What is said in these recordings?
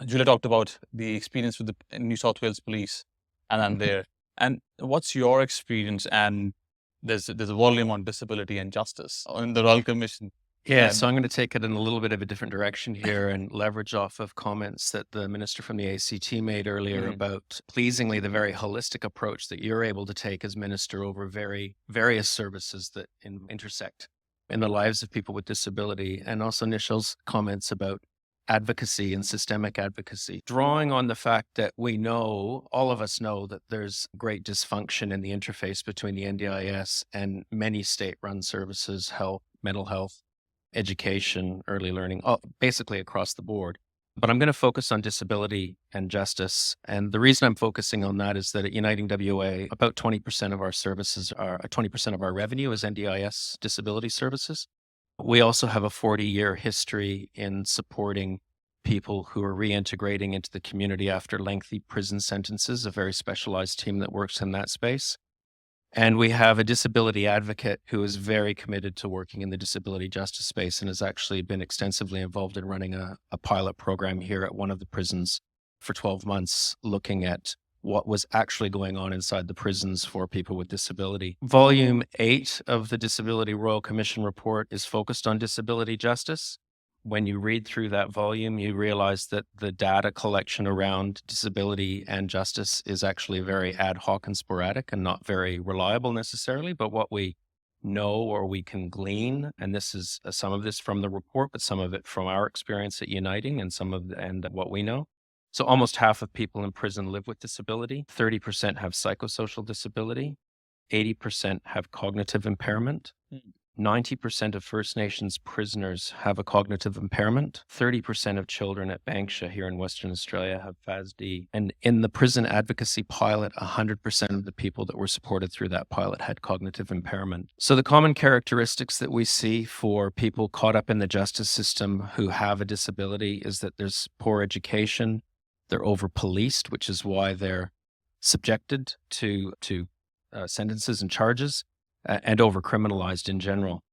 Julia talked about the experience with the New South Wales police and then there. And what's your experience? And there's a volume on disability and justice in the Royal Commission. Yeah, And so I'm going to take it in a little bit of a different direction here and leverage off of comments that the minister from the ACT made earlier Mhm. about pleasingly the very holistic approach that you're able to take as minister over various services that intersect in the lives of people with disability, and also Nishal's comments about advocacy and systemic advocacy, drawing on the fact that we know, all of us know, that there's great dysfunction in the interface between the NDIS and many state-run services, health, mental health, education, early learning, basically across the board. But I'm going to focus on disability and justice. And the reason I'm focusing on that is that at Uniting WA, about 20% of our services are 20% of our revenue is NDIS disability services. We also have a 40-year history in supporting people who are reintegrating into the community after lengthy prison sentences, a very specialized team that works in that space. And we have a disability advocate who is very committed to working in the disability justice space and has actually been extensively involved in running a pilot program here at one of the prisons for 12 months, looking at what was actually going on inside the prisons for people with disability. Volume 8 of the Disability Royal Commission report is focused on disability justice. When you read through that volume, you realize that the data collection around disability and justice is actually very ad hoc and sporadic and not very reliable necessarily. But what we know or we can glean, and this is some of this from the report, but some of it from our experience at Uniting and what we know. So almost half of people in prison live with disability. 30% have psychosocial disability. 80% have cognitive impairment. 90% of First Nations prisoners have a cognitive impairment. 30% of children at Banksia here in Western Australia have FASD. And in the prison advocacy pilot, 100% of the people that were supported through that pilot had cognitive impairment. So the common characteristics that we see for people caught up in the justice system who have a disability is that there's poor education, they're over-policed, which is why they're subjected to sentences and charges, and over-criminalized in general.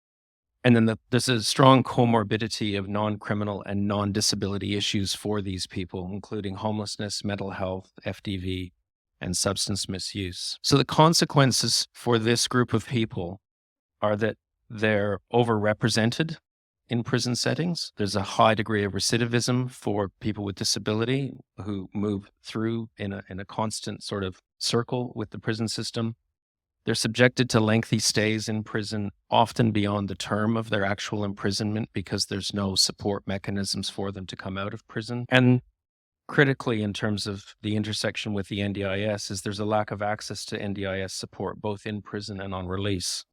And then there's a strong comorbidity of non-criminal and non-disability issues for these people, including homelessness, mental health, FDV, and substance misuse. So the consequences for this group of people are that they're overrepresented in prison settings. There's a high degree of recidivism for people with disability who move through in a constant sort of circle with the prison system. They're subjected to lengthy stays in prison, often beyond the term of their actual imprisonment, because there's no support mechanisms for them to come out of prison. And critically, in terms of the intersection with the NDIS, is there's a lack of access to NDIS support, both in prison and on release.